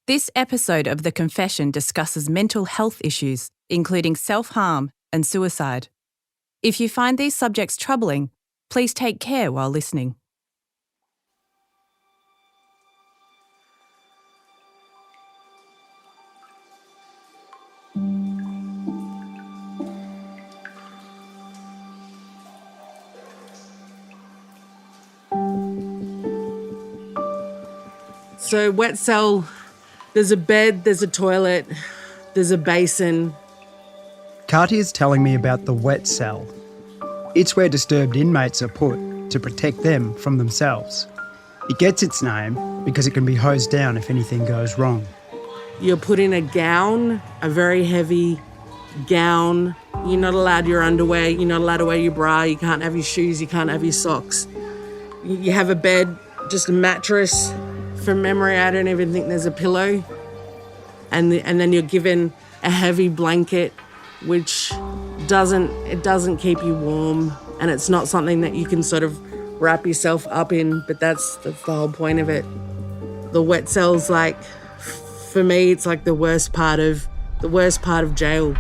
This episode of The Confession discusses mental health issues, including self-harm and suicide. If you find these subjects troubling, please take care while listening. So wet cell, there's a bed, there's a toilet, there's a basin. Katia is telling me about the wet cell. It's where disturbed inmates are put to protect them from themselves. It gets its name because it can be hosed down if anything goes wrong. You're put in a gown, a very heavy gown. You're not allowed your underwear, you're not allowed to wear your bra, you can't have your shoes, you can't have your socks. You have a bed, just a mattress. From memory, I don't even think there's a pillow. And then you're given a heavy blanket, which doesn't keep you warm, and it's not something that you can sort of wrap yourself up in, but that's the whole point of it. The wet cell's like, for me, it's like the worst part of jail.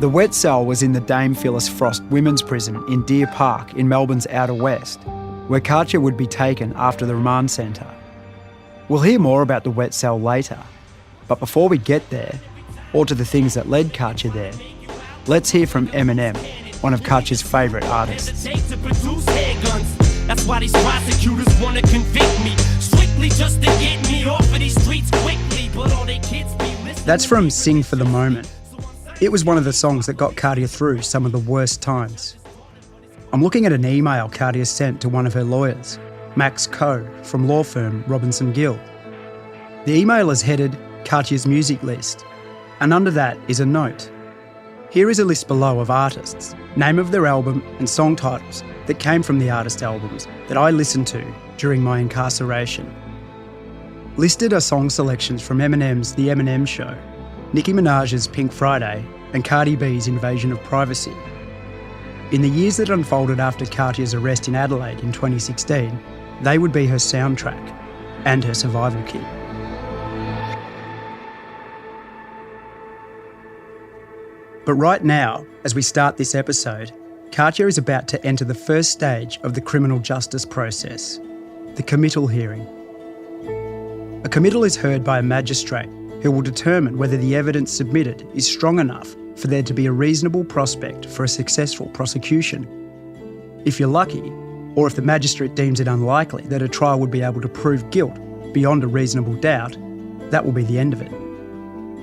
The wet cell was in the Dame Phyllis Frost Women's Prison in Deer Park in Melbourne's Outer West, where Katia would be taken after the remand centre. We'll hear more about the wet cell later, but before we get there, or to the things that led Katia there, let's hear from Eminem, one of Katia's favourite artists. That's why these prosecutors want to convict me, strictly just to get me off of these streets quickly, but all they kids be listening. That's from Sing for the Moment. It was one of the songs that got Katia through some of the worst times. I'm looking at an email Katia sent to one of her lawyers, Max Coe, from law firm Robinson Gill. The email is headed Katia's music list, and under that is a note. Here is a list below of artists, name of their album and song titles that came from the artist albums that I listened to during my incarceration. Listed are song selections from Eminem's The Eminem Show, Nicki Minaj's Pink Friday, and Cardi B's Invasion of Privacy. In the years that unfolded after Katia's arrest in Adelaide in 2016, they would be her soundtrack and her survival kit. But right now, as we start this episode, Katia is about to enter the first stage of the criminal justice process, the committal hearing. A committal is heard by a magistrate who will determine whether the evidence submitted is strong enough for there to be a reasonable prospect for a successful prosecution. If you're lucky, or if the magistrate deems it unlikely that a trial would be able to prove guilt beyond a reasonable doubt, that will be the end of it.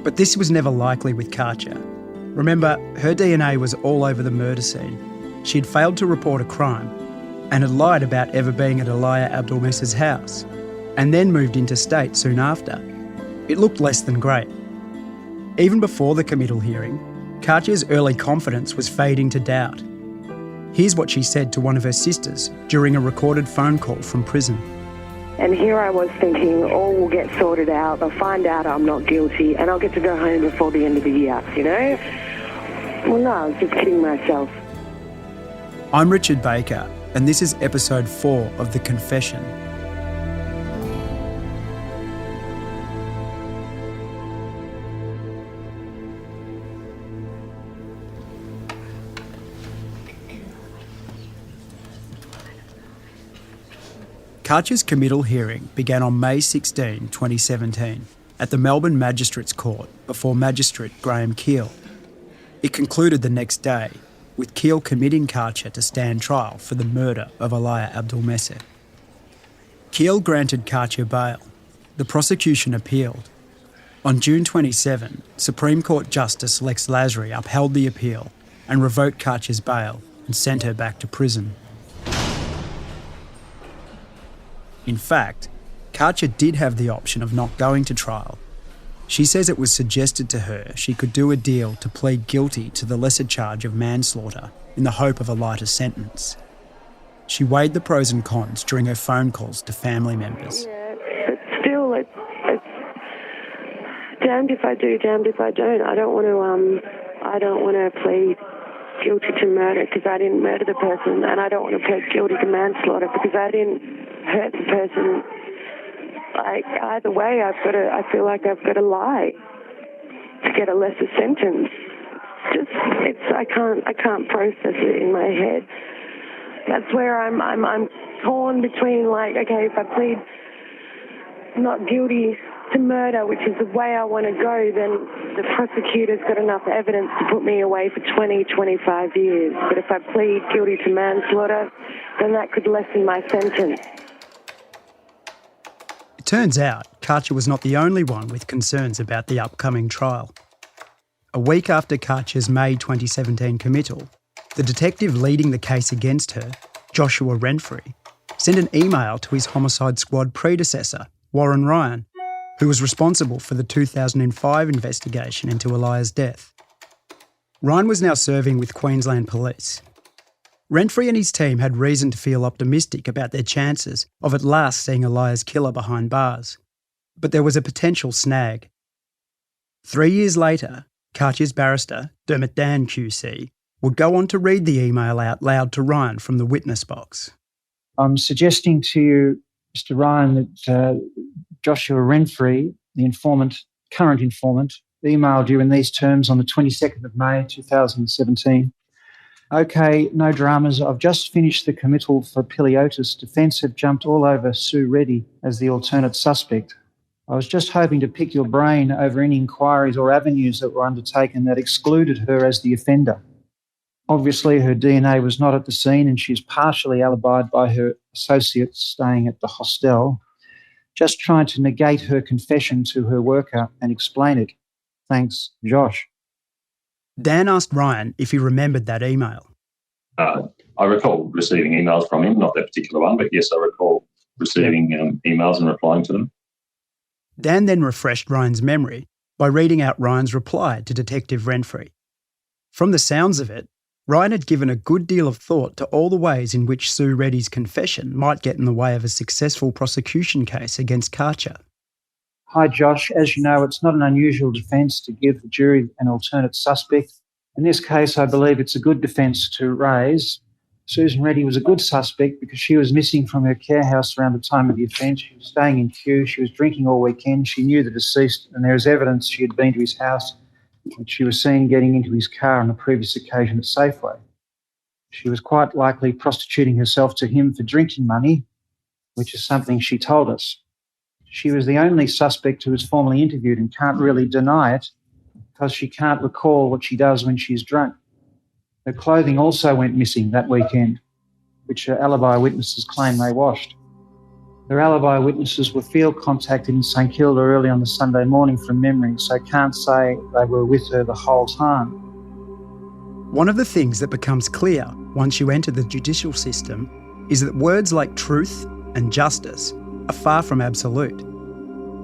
But this was never likely with Katia. Remember, her DNA was all over the murder scene. She'd failed to report a crime and had lied about ever being at Eliah Abdelmesser's house, and then moved interstate soon after. It looked less than great. Even before the committal hearing, Katia's early confidence was fading to doubt. Here's what she said to one of her sisters during a recorded phone call from prison. And here I was thinking, all will get sorted out, they'll find out I'm not guilty, and I'll get to go home before the end of the year, you know? Well, no, I was just kidding myself. I'm Richard Baker, and this is episode 4 of The Confession. Katia's committal hearing began on May 16, 2017, at the Melbourne Magistrates Court before Magistrate Graham Keel. It concluded the next day, with Keel committing Katia to stand trial for the murder of Eliah Abdelmesser. Keel granted Katia bail. The prosecution appealed. On June 27, Supreme Court Justice Lex Lasry upheld the appeal and revoked Katia's bail and sent her back to prison. In fact, Katia did have the option of not going to trial. She says it was suggested to her she could do a deal to plead guilty to the lesser charge of manslaughter in the hope of a lighter sentence. She weighed the pros and cons during her phone calls to family members. Yeah, but still, it's damned if I do, damned if I don't. I don't want to plead guilty to murder because I didn't murder the person, and I don't want to plead guilty to manslaughter because I didn't hurt the person Like, either way, I feel like I've got to lie to get a lesser sentence. I can't process it in my head. That's where I'm torn between, like, okay, if I plead not guilty to murder, which is the way I want to go, then the prosecutor's got enough evidence to put me away for 20, 25 years. But if I plead guilty to manslaughter, then that could lessen my sentence. It turns out Katia was not the only one with concerns about the upcoming trial. A week after Katia's May 2017 committal, the detective leading the case against her, Joshua Renfrey, sent an email to his homicide squad predecessor, Warren Ryan, who was responsible for the 2005 investigation into Eliah's death. Ryan was now serving with Queensland Police. Renfrey and his team had reason to feel optimistic about their chances of at last seeing Eliah's killer behind bars. But there was a potential snag. 3 years later, Katia's barrister, Dermot Dan QC, would go on to read the email out loud to Ryan from the witness box. I'm suggesting to you, Mr. Ryan, that Joshua Renfrey, the current informant, emailed you in these terms on the 22nd of May 2017. Okay, no dramas. I've just finished the committal for Piliotis. Defence have jumped all over Sue Reddy as the alternate suspect. I was just hoping to pick your brain over any inquiries or avenues that were undertaken that excluded her as the offender. Obviously, her DNA was not at the scene and she's partially alibied by her associates staying at the hostel. Just trying to negate her confession to her worker and explain it. Thanks, Josh. Dan asked Ryan if he remembered that email. I recall receiving emails from him, not that particular one, but yes, I recall receiving emails and replying to them. Dan then refreshed Ryan's memory by reading out Ryan's reply to Detective Renfrey. From the sounds of it, Ryan had given a good deal of thought to all the ways in which Sue Reddy's confession might get in the way of a successful prosecution case against Katia. Hi, Josh. As you know, it's not an unusual defence to give the jury an alternate suspect. In this case, I believe it's a good defence to raise. Susan Reddy was a good suspect because she was missing from her care house around the time of the offence. She was staying in Kew. She was drinking all weekend. She knew the deceased, and there is evidence she had been to his house, and she was seen getting into his car on a previous occasion at Safeway. She was quite likely prostituting herself to him for drinking money, which is something she told us. She was the only suspect who was formally interviewed and can't really deny it because she can't recall what she does when she's drunk. Her clothing also went missing that weekend, which her alibi witnesses claim they washed. Her alibi witnesses were field contacted in St Kilda early on the Sunday morning from memory, so can't say they were with her the whole time. One of the things that becomes clear once you enter the judicial system is that words like truth and justice are far from absolute.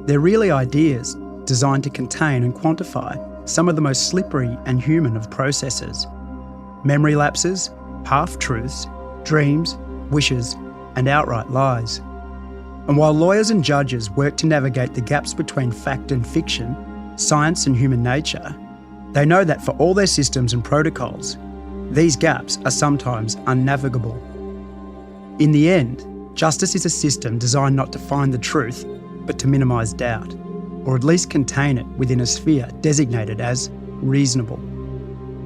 They're really ideas designed to contain and quantify some of the most slippery and human of processes. Memory lapses, half-truths, dreams, wishes, and outright lies. And while lawyers and judges work to navigate the gaps between fact and fiction, science and human nature, they know that for all their systems and protocols, these gaps are sometimes unnavigable. In the end, justice is a system designed not to find the truth, but to minimise doubt, or at least contain it within a sphere designated as reasonable.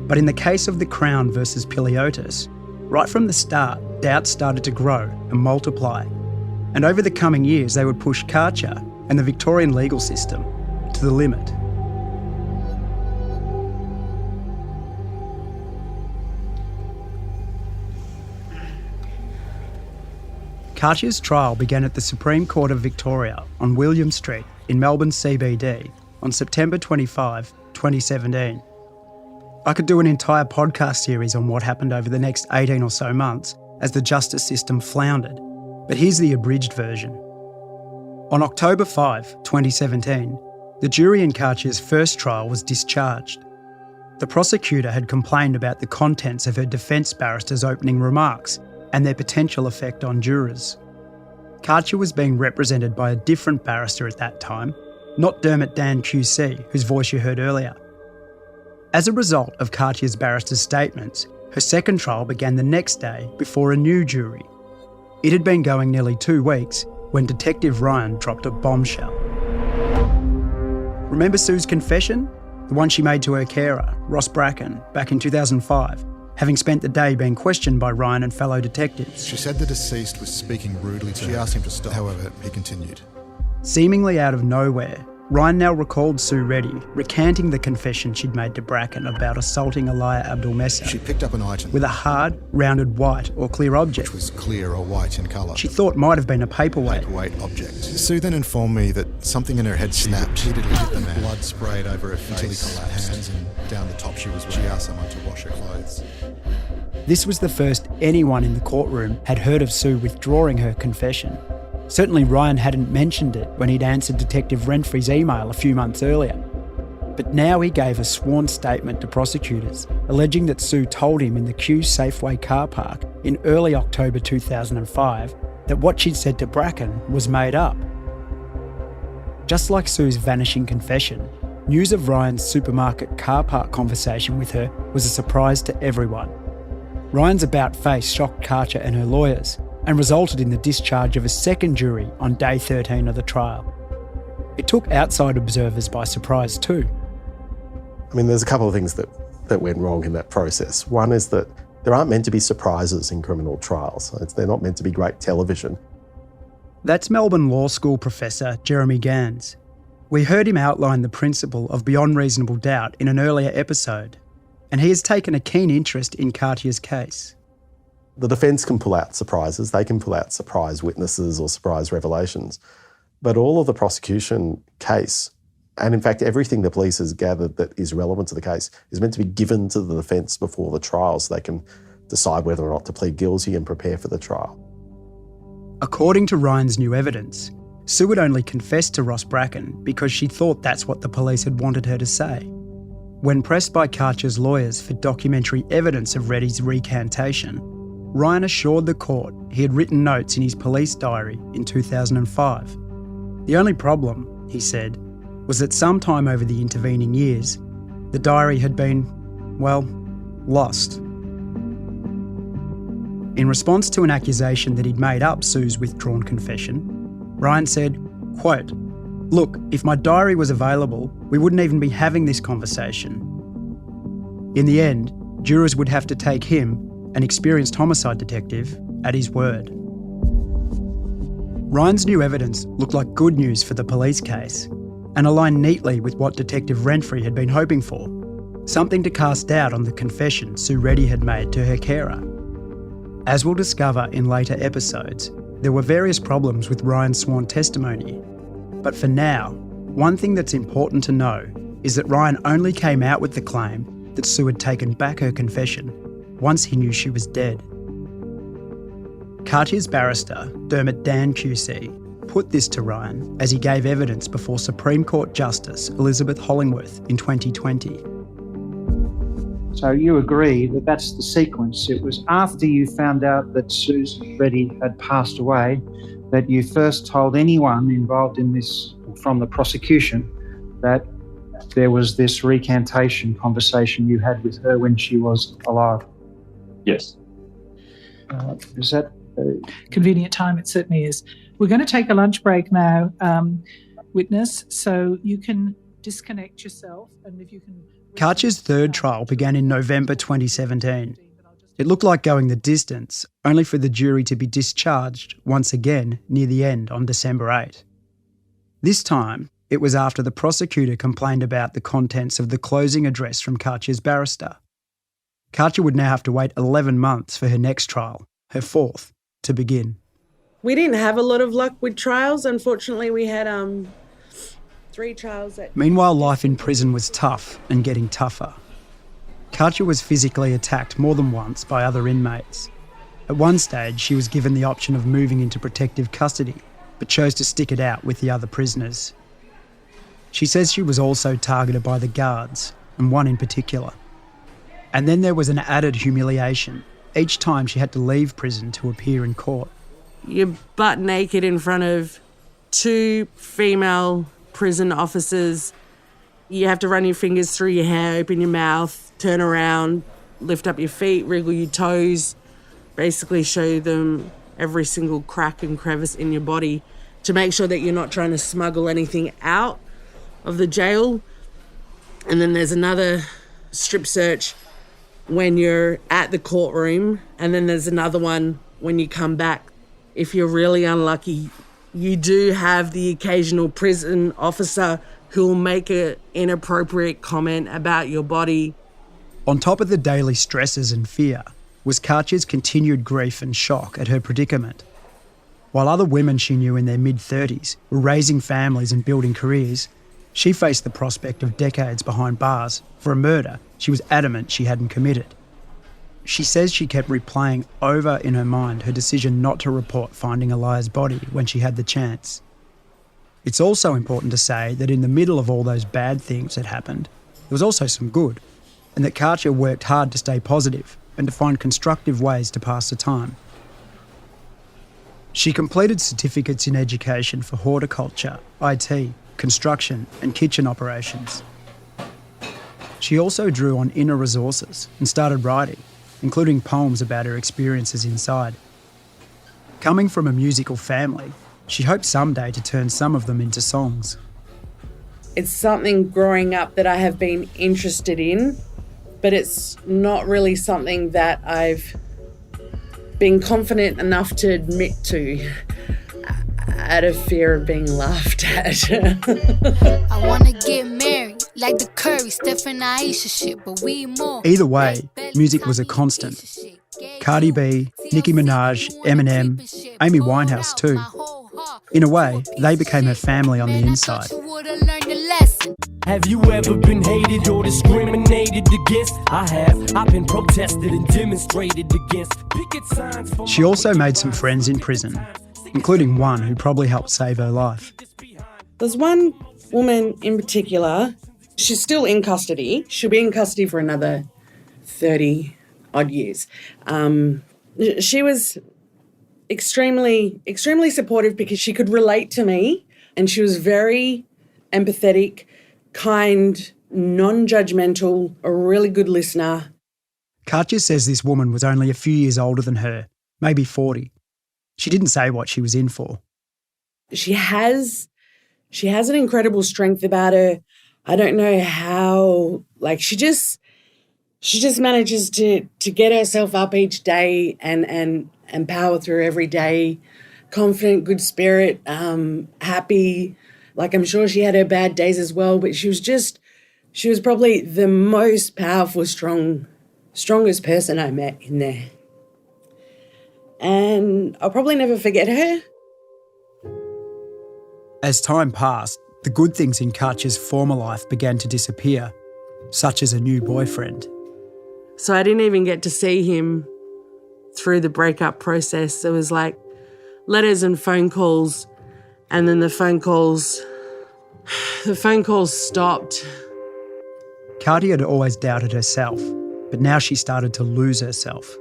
But in the case of the Crown versus Piliotis, right from the start, doubts started to grow and multiply. And over the coming years, they would push Katia and the Victorian legal system to the limit. Katia's trial began at the Supreme Court of Victoria on William Street in Melbourne CBD on September 25, 2017. I could do an entire podcast series on what happened over the next 18 or so months as the justice system floundered, but here's the abridged version. On October 5, 2017, the jury in Katia's first trial was discharged. The prosecutor had complained about the contents of her defence barrister's opening remarks and their potential effect on jurors. Katia was being represented by a different barrister at that time, not Dermot Dan QC, whose voice you heard earlier. As a result of Katia's barrister's statements, her second trial began the next day before a new jury. It had been going nearly 2 weeks, when Detective Ryan dropped a bombshell. Remember Sue's confession? The one she made to her carer, Ross Bracken, back in 2005, having spent the day being questioned by Ryan and fellow detectives. She said the deceased was speaking rudely to her. She asked him to stop. However, he continued. Seemingly out of nowhere, Ryan now recalled Sue Reddy recanting the confession she'd made to Bracken about assaulting Eliah Abdul-Messa. She picked up an item with a hard, rounded white or clear object, which was clear or white in colour. She thought might have been a paperweight. Object. Sue then informed me that something in her head snapped. She repeatedly hit the man. Blood sprayed over her face, until he collapsed. Hands and down the top she was wearing. She asked someone to wash her clothes. This was the first anyone in the courtroom had heard of Sue withdrawing her confession. Certainly Ryan hadn't mentioned it when he'd answered Detective Renfrey's email a few months earlier. But now he gave a sworn statement to prosecutors, alleging that Sue told him in the Q Safeway car park in early October 2005 that what she'd said to Bracken was made up. Just like Sue's vanishing confession, news of Ryan's supermarket car park conversation with her was a surprise to everyone. Ryan's about-face shocked Katia and her lawyers, and resulted in the discharge of a second jury on day 13 of the trial. It took outside observers by surprise too. I mean, there's a couple of things that went wrong in that process. One is that there aren't meant to be surprises in criminal trials. They're not meant to be great television. That's Melbourne Law School professor Jeremy Gans. We heard him outline the principle of beyond reasonable doubt in an earlier episode, and he has taken a keen interest in Katia's case. The defence can pull out surprises. They can pull out surprise witnesses or surprise revelations. But all of the prosecution case, and in fact everything the police has gathered that is relevant to the case, is meant to be given to the defence before the trial so they can decide whether or not to plead guilty and prepare for the trial. According to Ryan's new evidence, Sue had only confessed to Ross Bracken because she thought that's what the police had wanted her to say. When pressed by Katia's lawyers for documentary evidence of Reddy's recantation, Ryan assured the court he had written notes in his police diary in 2005. The only problem, he said, was that sometime over the intervening years, the diary had been, well, lost. In response to an accusation that he'd made up Sue's withdrawn confession, Ryan said, quote, "Look, if my diary was available, we wouldn't even be having this conversation." In the end, jurors would have to take him, an experienced homicide detective, at his word. Ryan's new evidence looked like good news for the police case and aligned neatly with what Detective Renfrey had been hoping for, something to cast doubt on the confession Sue Reddy had made to her carer. As we'll discover in later episodes, there were various problems with Ryan's sworn testimony. But for now, one thing that's important to know is that Ryan only came out with the claim that Sue had taken back her confession once he knew she was dead. Katia's barrister, Dermot Dan QC, put this to Ryan as he gave evidence before Supreme Court Justice Elizabeth Hollingworth in 2020. So you agree that that's the sequence. It was after you found out that Susan Reddy had passed away that you first told anyone involved in this from the prosecution that there was this recantation conversation you had with her when she was alive. Yes. Is that convenient time? It certainly is. We're going to take a lunch break now, witness, so you can disconnect yourself and if you can... Katia's third trial began in November 2017. It looked like going the distance, only for the jury to be discharged once again near the end on December 8. This time, it was after the prosecutor complained about the contents of the closing address from Katia's barrister. Katia would now have to wait 11 months for her next trial, her fourth, to begin. We didn't have a lot of luck with trials. Unfortunately, we had 3 trials. Meanwhile, life in prison was tough and getting tougher. Katia was physically attacked more than once by other inmates. At one stage, she was given the option of moving into protective custody, but chose to stick it out with the other prisoners. She says she was also targeted by the guards, and one in particular. And then there was an added humiliation each time she had to leave prison to appear in court. You're butt naked in front of 2 female prison officers. You have to run your fingers through your hair, open your mouth, turn around, lift up your feet, wriggle your toes, basically show them every single crack and crevice in your body. to make sure that you're not trying to smuggle anything out of the jail. And then there's another strip search when you're at the courtroom, and then there's another one when you come back. If you're really unlucky, you do have the occasional prison officer who will make an inappropriate comment about your body. On top of the daily stresses and fear was Katia's continued grief and shock at her predicament. While other women she knew in their mid-30s were raising families and building careers, she faced the prospect of decades behind bars for a murder she was adamant she hadn't committed. She says she kept replaying over in her mind her decision not to report finding Eliah's body when she had the chance. It's also important to say that in the middle of all those bad things that happened, there was also some good, and that Katia worked hard to stay positive and to find constructive ways to pass the time. She completed certificates in education for horticulture, IT, construction and kitchen operations. She also drew on inner resources and started writing, including poems about her experiences inside. Coming from a musical family, she hoped someday to turn some of them into songs. It's something growing up that I have been interested in, but it's not really something that I've been confident enough to admit to, out of fear of being laughed at. I wanna get married, like the Curry, Steph and Aisha shit, but we more. Either way, music was a constant. Cardi B, Nicki Minaj, Eminem, Amy Winehouse too. In a way, they became her family on the inside. Have you ever been hated or discriminated against? I have. I've been protested and demonstrated against. Picket signs for She also made some friends in prison, including one who probably helped save her life. There's one woman in particular, she's still in custody. She'll be in custody for another 30 odd years. She was extremely supportive because she could relate to me, and she was very empathetic, kind, non-judgmental, a really good listener. Katia says this woman was only a few years older than her, maybe 40. She didn't say what she was in for. She has an incredible strength about her. I don't know how, she just manages to get herself up each day and power through every day. Confident, good spirit, happy. I'm sure she had her bad days as well, but she was probably the most powerful, strongest person I met in there. And I'll probably never forget her. As time passed, the good things in Katia's former life began to disappear, such as a new boyfriend. So I didn't even get to see him through the breakup process. It was letters and phone calls, and then the phone calls stopped. Katia had always doubted herself, but now she started to lose herself.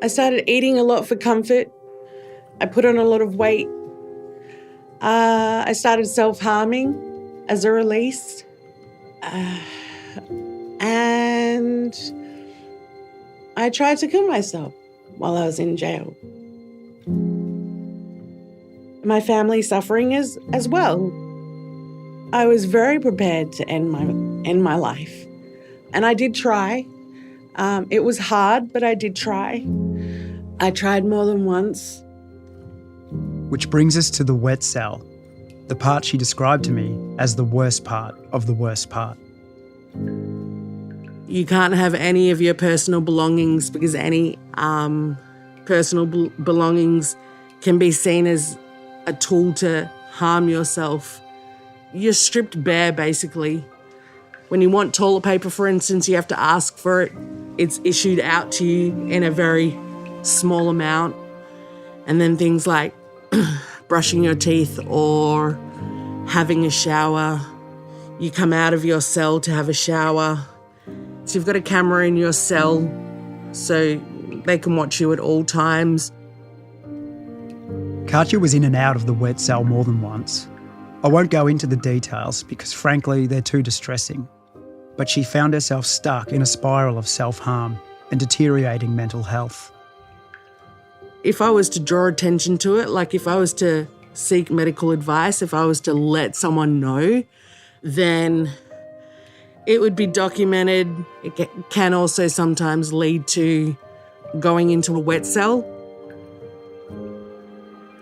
I started eating a lot for comfort. I put on a lot of weight. I started self-harming as a release. And I tried to kill myself while I was in jail. My family suffering as well. I was very prepared to end my life. And I did try. It was hard, but I did try. I tried more than once. Which brings us to the wet cell, the part she described to me as the worst part of the worst part. You can't have any of your personal belongings because any personal belongings can be seen as a tool to harm yourself. You're stripped bare, basically. When you want toilet paper, for instance, you have to ask for it. It's issued out to you in a very small amount. And then things like brushing your teeth or having a shower. You come out of your cell to have a shower. So you've got a camera in your cell so they can watch you at all times. Katia was in and out of the wet cell more than once. I won't go into the details because frankly they're too distressing. But she found herself stuck in a spiral of self-harm and deteriorating mental health. If I was to draw attention to it, if I was to seek medical advice, if I was to let someone know, then it would be documented. It can also sometimes lead to going into a wet cell.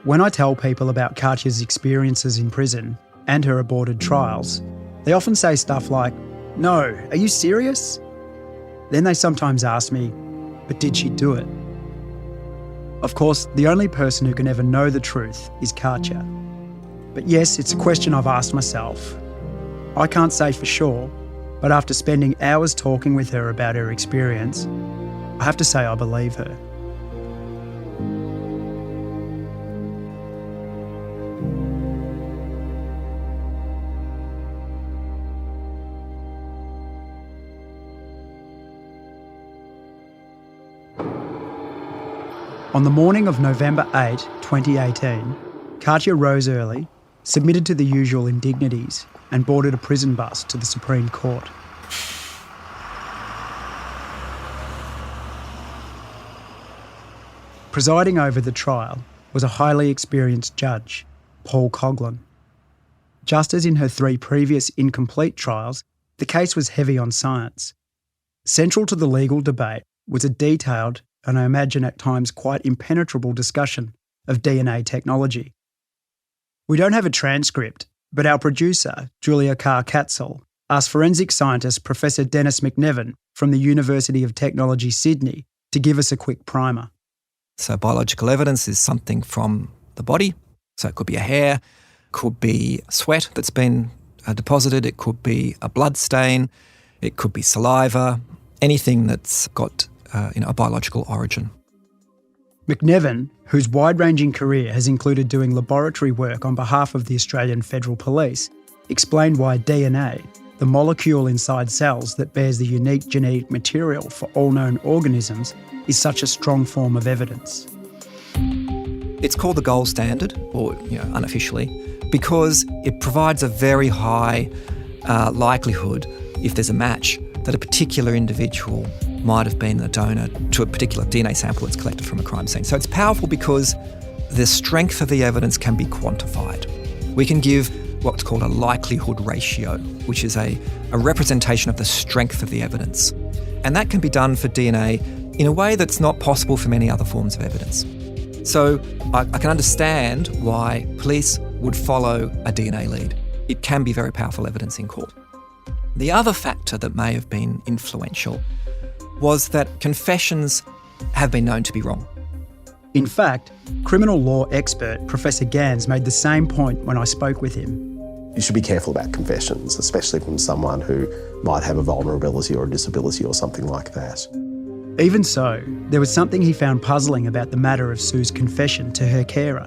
When I tell people about Katia's experiences in prison and her aborted trials, they often say stuff like, "No, are you serious?" Then they sometimes ask me, "But did she do it?" Of course, the only person who can ever know the truth is Katia. But yes, it's a question I've asked myself. I can't say for sure, but after spending hours talking with her about her experience, I have to say I believe her. On the morning of November 8, 2018, Katia rose early, submitted to the usual indignities, and boarded a prison bus to the Supreme Court. Presiding over the trial was a highly experienced judge, Paul Coughlin. Just as in her 3 previous incomplete trials, the case was heavy on science. Central to the legal debate was a detailed, and I imagine at times quite impenetrable discussion of DNA technology. We don't have a transcript, but our producer, Julia Carr-Katzel, asked forensic scientist Professor Dennis McNevin from the University of Technology, Sydney, to give us a quick primer. So biological evidence is something from the body. So it could be a hair, could be sweat that's been deposited, it could be a blood stain, it could be saliva, anything that's got a biological origin. McNevin, whose wide-ranging career has included doing laboratory work on behalf of the Australian Federal Police, explained why DNA, the molecule inside cells that bears the unique genetic material for all known organisms, is such a strong form of evidence. It's called the gold standard, or unofficially, because it provides a very high likelihood, if there's a match, that a particular individual might have been a donor to a particular DNA sample that's collected from a crime scene. So it's powerful because the strength of the evidence can be quantified. We can give what's called a likelihood ratio, which is a representation of the strength of the evidence. And that can be done for DNA in a way that's not possible for many other forms of evidence. So I can understand why police would follow a DNA lead. It can be very powerful evidence in court. The other factor that may have been influential was that confessions have been known to be wrong. In fact, criminal law expert Professor Gans made the same point when I spoke with him. You should be careful about confessions, especially from someone who might have a vulnerability or a disability or something like that. Even so, there was something he found puzzling about the matter of Sue's confession to her carer.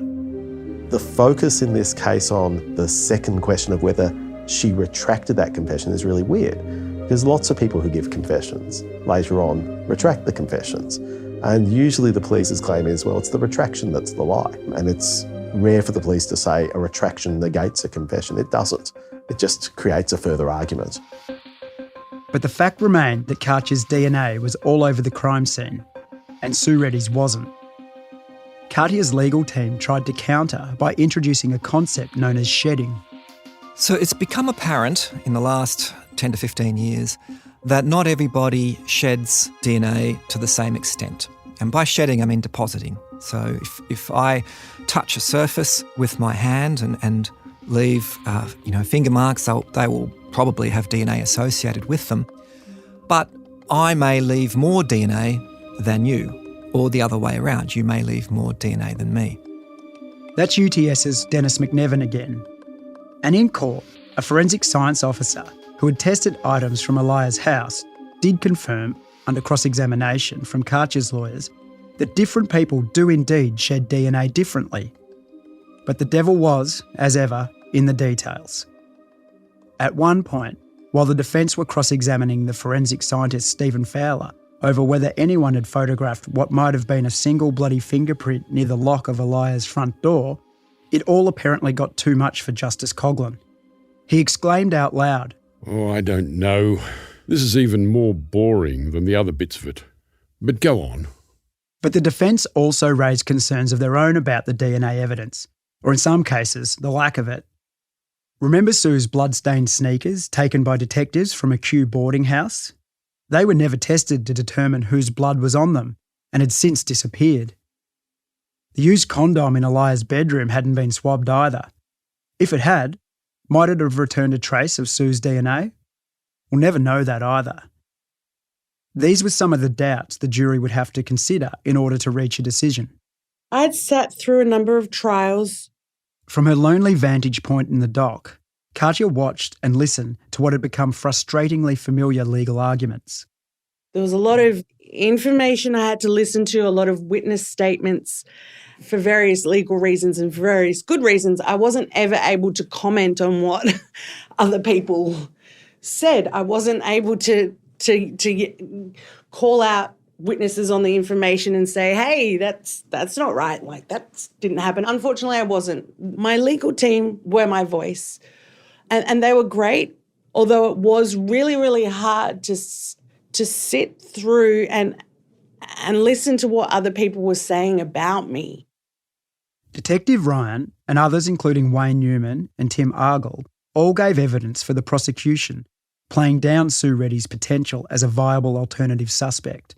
The focus in this case on the second question of whether she retracted that confession is really weird, because lots of people who give confessions later on retract the confessions. And usually the police's claim is, well, it's the retraction that's the lie. And it's rare for the police to say a retraction negates a confession. It doesn't. It just creates a further argument. But the fact remained that Katia's DNA was all over the crime scene, and Sue Reddy's wasn't. Katia's legal team tried to counter by introducing a concept known as shedding. So it's become apparent in the last 10 to 15 years that not everybody sheds DNA to the same extent. And by shedding, I mean depositing. So if I touch a surface with my hand and leave finger marks, they will probably have DNA associated with them. But I may leave more DNA than you, or the other way around. You may leave more DNA than me. That's UTS's Dennis McNevin again. And in court, a forensic science officer who had tested items from Eliah's house did confirm, under cross-examination from Katia's lawyers, that different people do indeed shed DNA differently. But the devil was, as ever, in the details. At one point, while the defence were cross-examining the forensic scientist Stephen Fowler over whether anyone had photographed what might have been a single bloody fingerprint near the lock of Eliah's front door, it all apparently got too much for Justice Coughlin. He exclaimed out loud, "Oh, I don't know. This is even more boring than the other bits of it. But go on." But the defence also raised concerns of their own about the DNA evidence, or in some cases, the lack of it. Remember Sue's blood-stained sneakers taken by detectives from a Kew boarding house? They were never tested to determine whose blood was on them and had since disappeared. The used condom in Eliah's bedroom hadn't been swabbed either. If it had, might it have returned a trace of Sue's DNA? We'll never know that either. These were some of the doubts the jury would have to consider in order to reach a decision. I'd sat through a number of trials. From her lonely vantage point in the dock, Katia watched and listened to what had become frustratingly familiar legal arguments. There was a lot of information I had to listen to, a lot of witness statements for various legal reasons and for various good reasons. I wasn't ever able to comment on what other people said. I wasn't able to call out witnesses on the information and say, hey, that's not right. Like, that didn't happen. Unfortunately, I wasn't. My legal team were my voice, and they were great, although it was really, really hard to sit through and listen to what other people were saying about me. Detective Ryan and others, including Wayne Newman and Tim Argall, all gave evidence for the prosecution, playing down Sue Reddy's potential as a viable alternative suspect.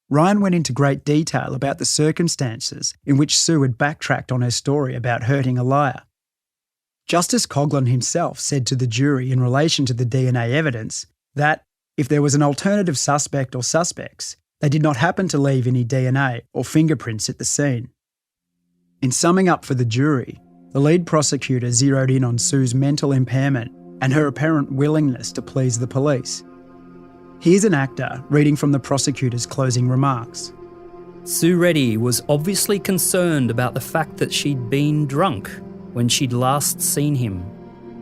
Ryan went into great detail about the circumstances in which Sue had backtracked on her story about hurting Eliah. Justice Coughlin himself said to the jury in relation to the DNA evidence that if there was an alternative suspect or suspects, they did not happen to leave any DNA or fingerprints at the scene. In summing up for the jury, the lead prosecutor zeroed in on Sue's mental impairment and her apparent willingness to please the police. Here's an actor reading from the prosecutor's closing remarks. Sue Reddy was obviously concerned about the fact that she'd been drunk when she'd last seen him,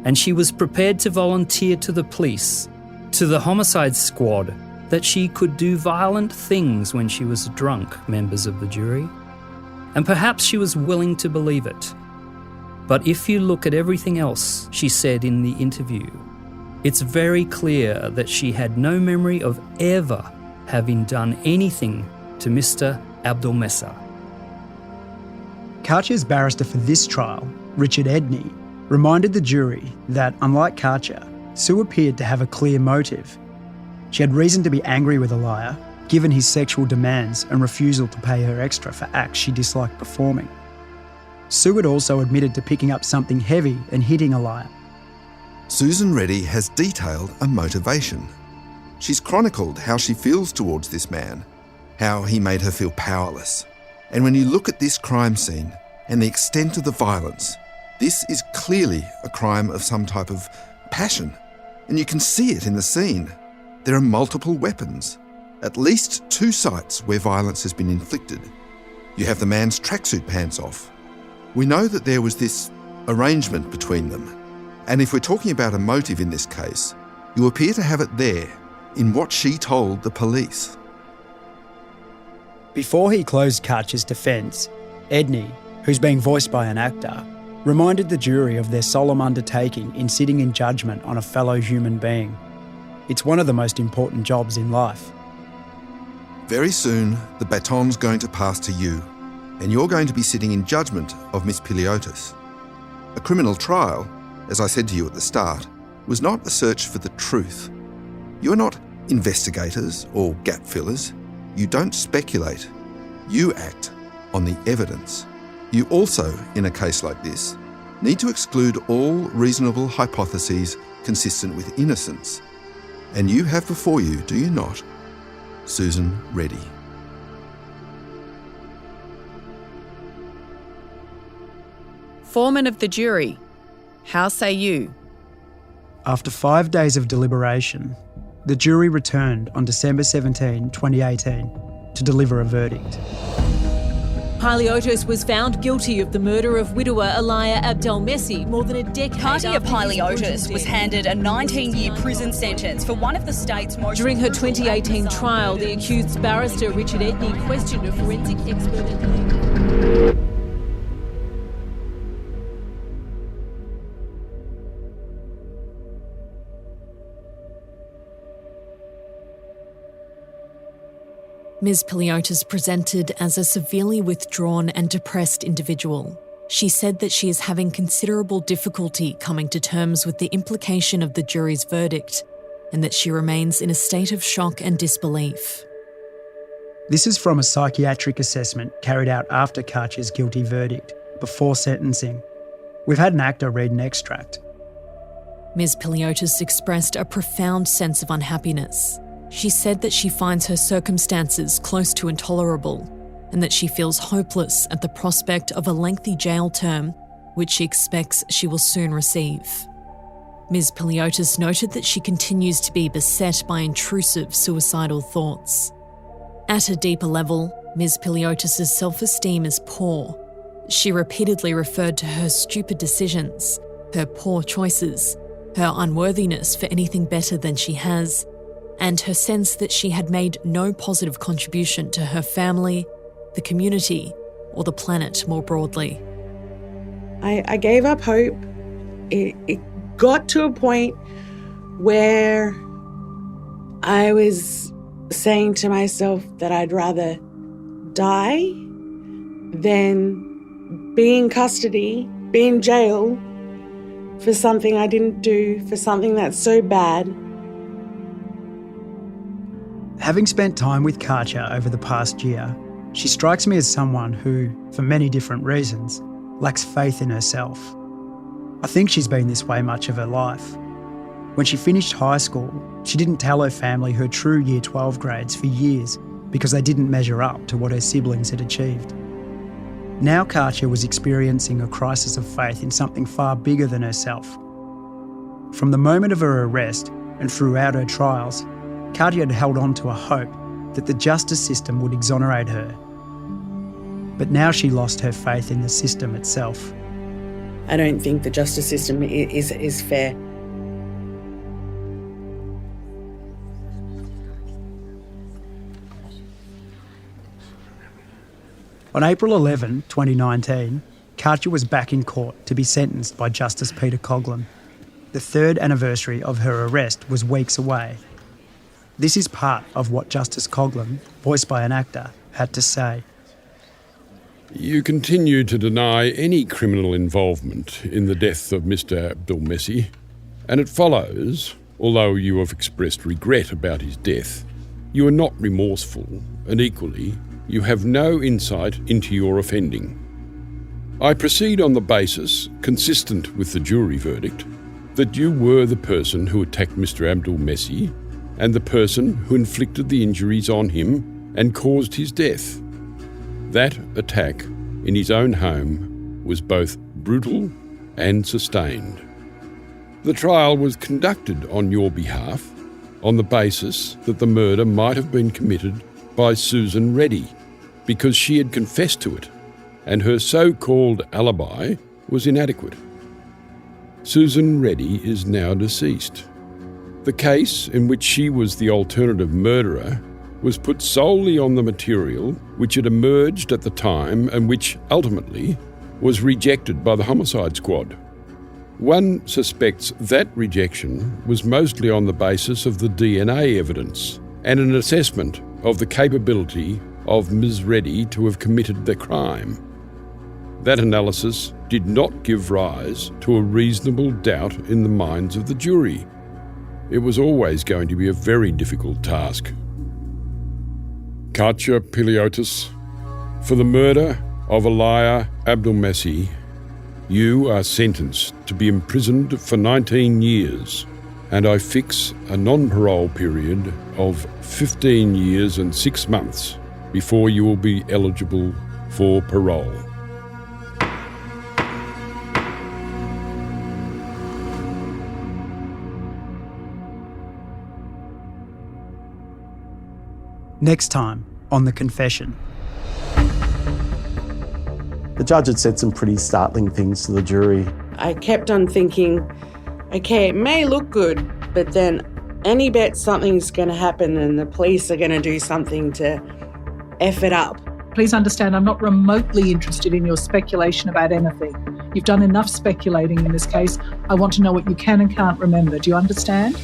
and she was prepared to volunteer to the police, to the homicide squad, that she could do violent things when she was drunk, members of the jury. And perhaps she was willing to believe it. But if you look at everything else she said in the interview, it's very clear that she had no memory of ever having done anything to Mr. Abdelmessa. Katia's barrister for this trial, Richard Edney, reminded the jury that, unlike Katia, Sue appeared to have a clear motive. She had reason to be angry with Eliah, given his sexual demands and refusal to pay her extra for acts she disliked performing. Sue had also admitted to picking up something heavy and hitting Eliah. Susan Reddy has detailed a motivation. She's chronicled how she feels towards this man, how he made her feel powerless. And when you look at this crime scene and the extent of the violence, this is clearly a crime of some type of passion. And you can see it in the scene. There are multiple weapons, at least 2 sites where violence has been inflicted. You have the man's tracksuit pants off. We know that there was this arrangement between them. And if we're talking about a motive in this case, you appear to have it there in what she told the police. Before he closed Katia's defence, Edney, who's being voiced by an actor, reminded the jury of their solemn undertaking in sitting in judgment on a fellow human being. It's one of the most important jobs in life. Very soon, the baton's going to pass to you, and you're going to be sitting in judgment of Miss Piliotis. A criminal trial, as I said to you at the start, was not a search for the truth. You're not investigators or gap fillers. You don't speculate. You act on the evidence. You also, in a case like this, need to exclude all reasonable hypotheses consistent with innocence. And you have before you, do you not, Susan Reddy? Foreman of the jury, how say you? After 5 days of deliberation, the jury returned on December 17, 2018, to deliver a verdict. Piliotis was found guilty of the murder of widower Eliah Abdelmessi more than a decade Katia Piliotis was handed a 19-year prison sentence for one of the state's most... During her 2018 trial, the accused's barrister Richard Edney questioned a forensic expert. Ms. Piliotis presented as a severely withdrawn and depressed individual. She said that she is having considerable difficulty coming to terms with the implication of the jury's verdict and that she remains in a state of shock and disbelief. This is from a psychiatric assessment carried out after Katia's guilty verdict, before sentencing. We've had an actor read an extract. Ms. Piliotis expressed a profound sense of unhappiness. She said that she finds her circumstances close to intolerable and that she feels hopeless at the prospect of a lengthy jail term, which she expects she will soon receive. Ms. Piliotis noted that she continues to be beset by intrusive suicidal thoughts. At a deeper level, Ms. Piliotis' self-esteem is poor. She repeatedly referred to her stupid decisions, her poor choices, her unworthiness for anything better than she has, and her sense that she had made no positive contribution to her family, the community, or the planet more broadly. I gave up hope. It got to a point where I was saying to myself that I'd rather die than be in custody, be in jail for something I didn't do, for something that's so bad. Having spent time with Katia over the past year, she strikes me as someone who, for many different reasons, lacks faith in herself. I think she's been this way much of her life. When she finished high school, she didn't tell her family her true Year 12 grades for years because they didn't measure up to what her siblings had achieved. Now Katia was experiencing a crisis of faith in something far bigger than herself. From the moment of her arrest and throughout her trials, Katia had held on to a hope that the justice system would exonerate her. But now she lost her faith in the system itself. I don't think the justice system is fair. On April 11, 2019, Katia was back in court to be sentenced by Justice Peter Coughlin. The third anniversary of her arrest was weeks away. This is part of what Justice Coughlin, voiced by an actor, had to say. You continue to deny any criminal involvement in the death of Mr. Abdulmessi, and it follows, although you have expressed regret about his death, you are not remorseful, and equally, you have no insight into your offending. I proceed on the basis, consistent with the jury verdict, that you were the person who attacked Mr. Abdulmessi and the person who inflicted the injuries on him and caused his death. That attack in his own home was both brutal and sustained. The trial was conducted on your behalf on the basis that the murder might have been committed by Susan Reddy because she had confessed to it and her so-called alibi was inadequate. Susan Reddy is now deceased. The case in which she was the alternative murderer was put solely on the material which had emerged at the time and which ultimately was rejected by the homicide squad. One suspects that rejection was mostly on the basis of the DNA evidence and an assessment of the capability of Ms. Reddy to have committed the crime. That analysis did not give rise to a reasonable doubt in the minds of the jury. It was always going to be a very difficult task. Katia Piliotis, for the murder of Eliah Abdulmessi, you are sentenced to be imprisoned for 19 years, and I fix a non-parole period of 15 years and 6 months before you will be eligible for parole. Next time on The Confession. The judge had said some pretty startling things to the jury. I kept on thinking, okay, it may look good, but then any bet something's going to happen and the police are going to do something to F it up. Please understand, I'm not remotely interested in your speculation about anything. You've done enough speculating in this case. I want to know what you can and can't remember. Do you understand?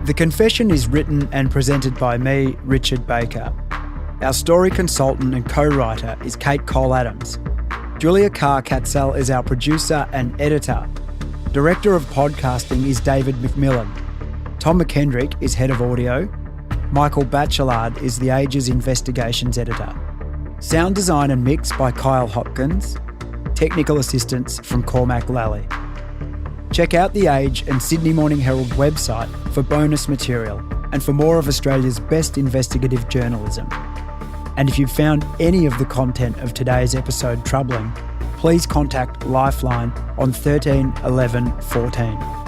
The Confession is written and presented by me, Richard Baker. Our story consultant and co-writer is Kate Cole-Adams. Julia Carr-Katzel is our producer and editor. Director of podcasting is David McMillan. Tom McKendrick is head of audio. Michael Batchelard is the Age's investigations editor. Sound design and mix by Kyle Hopkins. Technical assistance from Cormac Lally. Check out the Age and Sydney Morning Herald website for bonus material and for more of Australia's best investigative journalism. And if you've found any of the content of today's episode troubling, please contact Lifeline on 13 11 14.